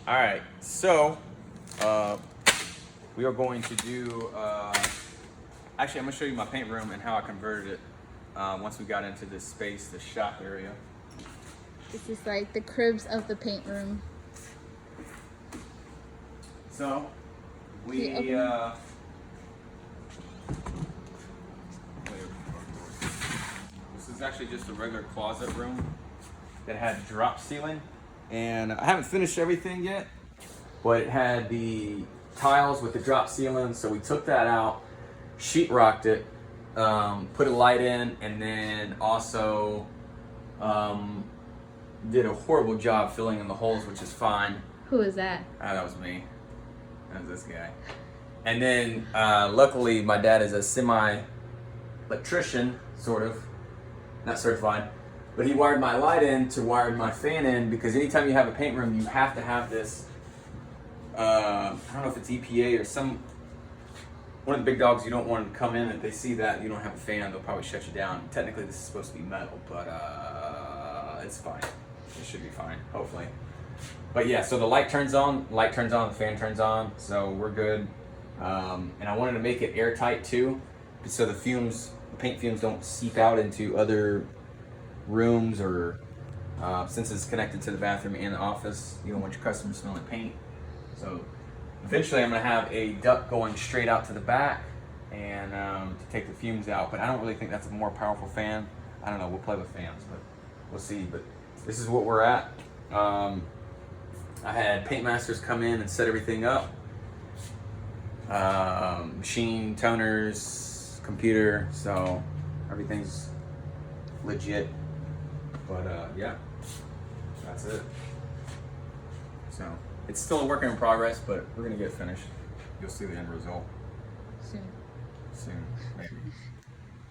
All right, so we are going to do. Actually, I'm gonna show you my paint room and how I converted it once we got into this space, the shop area. This is like the cribs of the paint room. So we. Okay, This is actually just a regular closet room that had drop ceiling, and I haven't finished everything yet, but it had the tiles with the drop ceiling, so we took that out, sheetrocked it, put a light in, and then also did a horrible job filling in the holes, which is fine. Who is that? That was me. That was this guy. And then luckily my dad is a semi-electrician, sort of, not certified, but he wired my light in to wire my fan in, because anytime you have a paint room, you have to have this, I don't know if it's EPA or one of the big dogs. You don't want to come in, if they see that you don't have a fan, they'll probably shut you down. Technically this is supposed to be metal, but it's fine. It should be fine, hopefully. But yeah, so the light turns on, the fan turns on, so we're good. And I wanted to make it airtight too, so the paint fumes don't seep out into other rooms, or since it's connected to the bathroom and the office, you don't want your customers smelling paint. So eventually I'm gonna have a duct going straight out to the back and to take the fumes out, but I don't really think that's a more powerful fan. I don't know, we'll play with fans, but we'll see. But this is what we're at. I had paint masters come in and set everything up. Machine, toners, computer, so everything's legit. But yeah, that's it. So it's still a work in progress, but we're gonna get it finished. You'll see the end result Soon. soon, maybe.